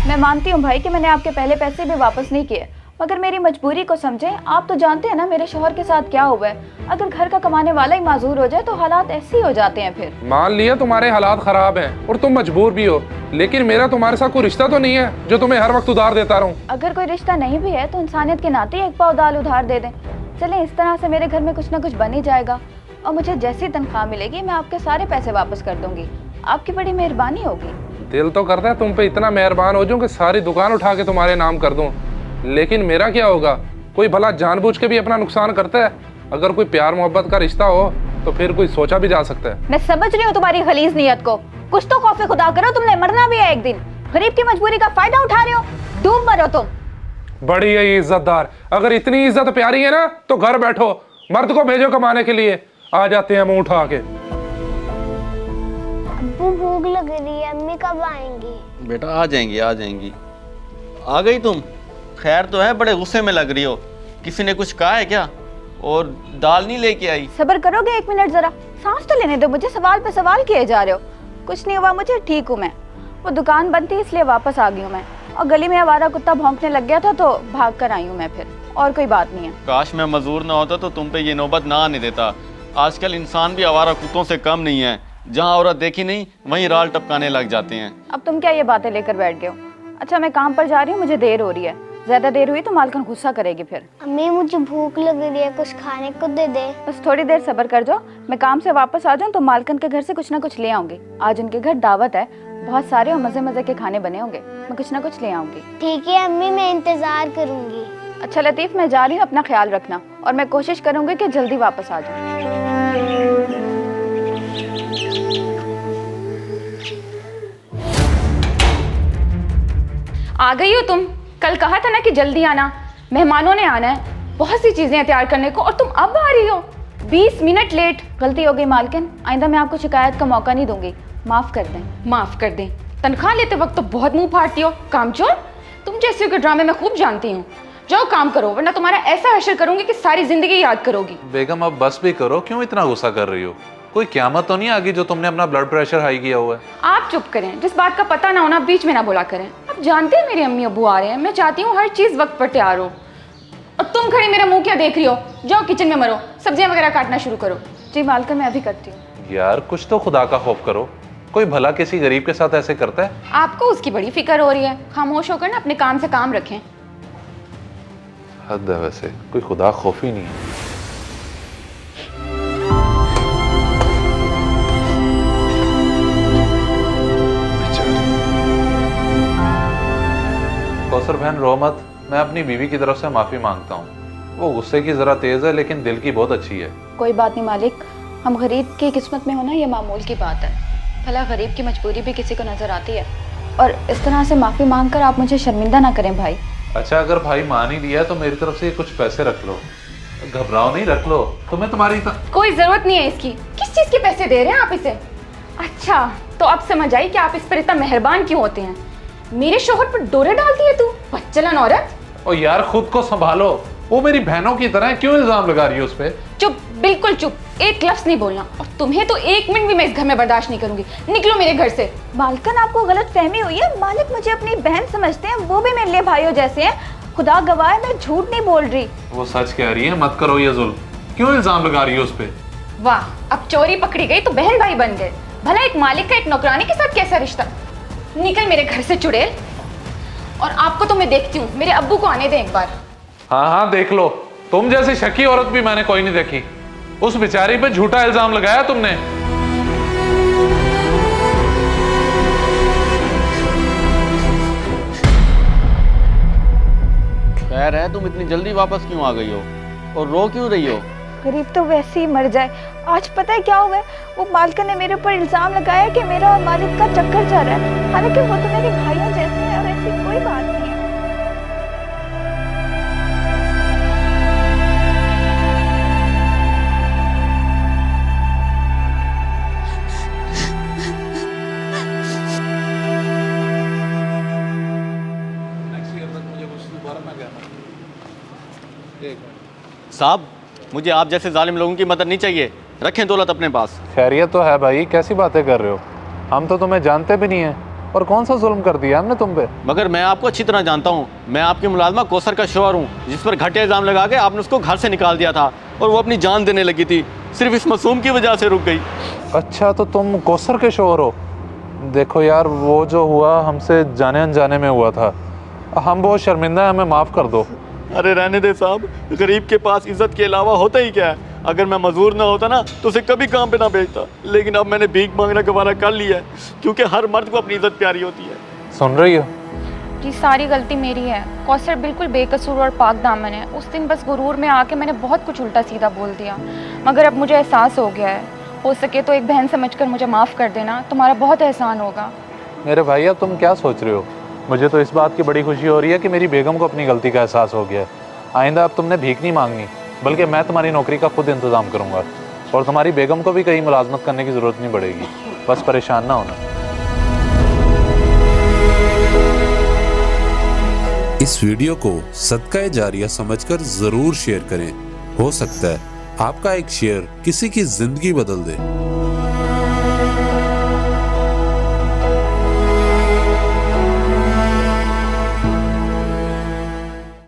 मैं मानती हूँ भाई कि मैंने आपके पहले पैसे भी वापस नहीं किए, मगर मेरी मजबूरी को समझें। आप तो जानते हैं ना मेरे शौहर के साथ क्या हुआ है। अगर घर का कमाने वाला ही माजूर हो जाए तो हालात ऐसे ही हो जाते हैं फिर। मान लिया तुम्हारे हालात खराब हैं और तुम मजबूर भी हो, लेकिन मेरा तुम्हारे साथ कोई रिश्ता तो नहीं है जो तुम्हें हर वक्त उधार देता रहूं। अगर कोई रिश्ता नहीं भी है तो इंसानियत के नाते एक पाव दाल उधार दे दें। चलें, इस तरह से मेरे घर में कुछ ना कुछ बन ही जाएगा और मुझे जैसी तनख्वाह मिलेगी मैं आपके सारे पैसे वापस कर दूंगी। आपकी बड़ी मेहरबानी होगी। दिल तो करता है तुम पे इतना मेहरबान हो जाऊं कि सारी दुकान उठा के तुम्हारे नाम कर दूं, लेकिन मेरा क्या होगा? कोई भला जानबूझ के भी अपना नुकसान करता है? अगर कोई प्यार मोहब्बत का रिश्ता हो तो फिर कोई सोचा भी जा सकता है। मैं समझ रही हूँ तुम्हारी खलीज नियत को। कुछ तो खौफे खुदा करो, तुमने मरना भी है एक दिन। गरीब की मजबूरी का फायदा उठा रहे हो, डूब मरो तुम। बड़ी है ये इज्जतदार। अगर इतनी इज्जत प्यारी है ना तो घर बैठो, मर्द को भेजो कमाने के लिए। आ जाते हैं मुंह उठा के। अब्बू भूख लग रही है, अम्मी कब आएंगी? बेटा आ जाएंगी आ जाएंगी। आ गई तुम? खैर तो है, बड़े गुस्से में लग रही हो। किसी ने कुछ कहा है क्या? और दाल नहीं लेके आई? सब्र करोगे एक मिनट, जरा सांस तो लेने दो मुझे। सवाल पे सवाल किए जा रहे हो। कुछ नहीं हुआ मुझे, ठीक हूँ मैं। वो दुकान बंद थी इसलिए वापस आ गई हूँ मैं, और गली में आवारा कुत्ता भौंकने लग गया था तो भाग कर आई हूँ मैं फिर। और कोई बात नहीं है। काश मैं मजदूर ना होता तो तुम पे ये नौबत ना आने देता। आजकल इंसान भी आवारा कुत्तों से कम नहीं है। जहाँ औरत देखी नहीं वहीं राल टपकाने लग जाते हैं। अब तुम क्या ये बातें लेकर बैठ गए हो? अच्छा मैं काम पर जा रही हूँ, मुझे देर हो रही है। ज्यादा देर हुई तो मालकन गुस्सा करेगी फिर। अम्मी मुझे भूख लग रही है, कुछ खाने को दे दे। बस थोड़ी देर सब्र कर जाओ, मैं काम से वापस आ जाऊँ तो मालकन के घर से कुछ ना कुछ ले आऊंगी। आज उनके घर दावत है, बहुत सारे और मजे मजे के खाने बने होंगे। मैं कुछ ना कुछ ले आऊंगी। ठीक है अम्मी, मैं इंतजार करूंगी। अच्छा लतीफ, मैं जा रही हूँ, अपना ख्याल रखना और मैं कोशिश करूंगी कि जल्दी वापस आ जाऊँ। आ गई हो तुम? कल कहा था ना कि जल्दी आना, मेहमानों ने आना है, बहुत सी चीजें तैयार करने को, और तुम अब आ रही हो 20 मिनट लेट। गलती हो गई मालकिन, आइंदा मैं आपको शिकायत का मौका नहीं दूंगी। माफ कर दें। माफ कर दें? तनख्वाह लेते वक्त तो बहुत मुंह फाड़ती हो, कामचोर। तुम जैसे के ड्रामे मैं खूब जानती हूँ। जाओ काम करो, वरना तुम्हारा ऐसा हशर करूंगी कि सारी जिंदगी याद करोगी। बेगम अब बस भी करो, क्यों इतना गुस्सा कर रही हो? कोई क़यामत तो नहीं आ गई जो तुमने अपना ब्लड प्रेशर हाई किया हुआ है? आप चुप करें, जिस बात का पता ना होना बीच में ना बोला करें। आप जानते हैं मेरे अम्मी अब्बू आ रहे हैं, मैं चाहती हूँ हर चीज वक्त पर तैयार हो। और तुम खड़ी मेरा मुंह क्या देख रही हो? जाओ किचन में मरो, सब्जियां वगैरह काटना शुरू करो। जी मालकिन, मैं अभी करती हूँ। यार कुछ तो खुदा का खौफ करो। कोई भला किसी गरीब के साथ ऐसे करता है? आपको उसकी बड़ी फिक्र हो रही है। खामोश होकर ना अपने काम से काम रखें। हद है वैसे, कोई खुदा खौफ ही नहीं है। कौसर बहन रो मत, मैं अपनी बीवी की तरफ से माफी मांगता हूँ। वो गुस्से की जरा तेज है लेकिन दिल की बहुत अच्छी है। कोई बात नहीं मालिक, हम गरीब की किस्मत में होना ये मामूल की बात है। भला गरीब की मजबूरी भी किसी को नजर आती है, और इस तरह से माफी मांग कर आप मुझे शर्मिंदा ना करें भाई। अच्छा अगर भाई मान ही लिया तो मेरी तरफ से कुछ पैसे रख लो। घबराओ नहीं, रख लो। तो मैं तुम्हारी कोई जरूरत नहीं है इसकी। किस चीज के पैसे दे रहे हैं आप इसे? अच्छा तो अब समझ आई कि आप इस पर इतना मेहरबान क्यों होते हैं। मेरे शोहर पर डोरे डालती है तू, बच्चलन औरत। ओ यार खुद को संभालो, वो मेरी बहनों की तरह है, क्यों इल्जाम लगा रही है उस पे? चुप, बिल्कुल चुप, एक लफ्ज नहीं बोलना। और तुम्हें तो एक मिनट भी मैं इस घर में बर्दाश्त नहीं करूंगी। निकलो मेरे घर से। मालकिन आपको गलत फहमी हुई है। मालिक मुझे अपनी बहन समझते हैं, वो भी मेरे लिए भाइयों जैसे हैं। खुदा गवाह है, मैं झूठ नहीं बोल रही। वो सच कह रही है, मत करो ये जुल्म। क्यों इल्जाम लगा रही है उस पे? वाह, अब चोरी पकड़ी गई तो बहन भाई बन गए। भला एक मालिक का एक नौकरानी के साथ कैसा रिश्ता? निकल मेरे घर से चुड़ैल। और आपको तो मैं देखती हूँ, मेरे अब्बू को आने दें एक बार। हाँ हाँ देख लो, तुम जैसी शकी औरत भी मैंने कोई नहीं देखी। उस बेचारी पे झूठा इल्जाम लगाया तुमने। खैर है, तुम इतनी जल्दी वापस क्यों आ गई हो और रो क्यों रही हो? गरीब तो वैसे ही मर जाए। आज पता है क्या हुआ है? वो मालकिन ने मेरे ऊपर इल्जाम लगाया कि मेरा और मालिक का चक्कर चल रहा है, हालांकि वो तो मेरे भाइयों जैसे हैं और ऐसी कोई बात नहीं है। साहब, मुझे आप जैसे जालिम लोगों की मदद नहीं चाहिए। रखें दौलत अपने पास। खैरियत तो है भाई, कैसी बातें कर रहे हो? हम तो तुम्हें जानते भी नहीं है। और कौन सा जुल्म कर दिया हमने तुम पे? मगर मैं आपको अच्छी तरह जानता हूँ, मैं आपकी मुलाजमा कौसर का शोहर हूँ, जिस पर घटिया इल्ज़ाम लगा के आपने उसको घर से निकाल दिया था और वो अपनी जान देने लगी थी, सिर्फ इस मासूम की वजह से रुक गई। अच्छा, तो तुम कौसर के शोहर हो? देखो यार, वो जो हुआ हमसे जाने अनजाने में हुआ था, हम बहुत शर्मिंदा हैं, हमें माफ़ कर दो। अरे रहने दे साहब, गरीब के पास इज्जत के अलावा होता ही क्या है। अगर मैं मजदूर ना होता ना तो उसे कभी काम पे ना भेजता, लेकिन अब मैंने भीख मांगना गवारा कर लिया है, क्योंकि हर मर्द को अपनी इज्जत प्यारी होती है। सुन रही हो? जी सारी गलती मेरी है। कौसर बिल्कुल बेकसूर और पाक दामन है। उस दिन बस गुरूर में आके मैंने बहुत कुछ उल्टा सीधा बोल दिया, मगर अब मुझे एहसास हो गया है। हो सके तो एक बहन समझकर मुझे माफ़ कर देना, तुम्हारा बहुत एहसान होगा। मेरे भाई, अब तुम क्या सोच रहे हो? मुझे तो इस बात की बड़ी खुशी हो रही है कि मेरी बेगम को अपनी गलती का एहसास हो गया है। आइंदा अब तुमने भीख नहीं मांगनी, बल्कि मैं तुम्हारी नौकरी का खुद इंतज़ाम करूँगा, और तुम्हारी बेगम को भी कहीं मुलाजमत करने की ज़रूरत नहीं पड़ेगी। बस परेशान ना होना। इस वीडियो को सदका जारिया समझकर ज़रूर शेयर करें। हो सकता है आपका एक शेयर किसी की ज़िंदगी बदल दे।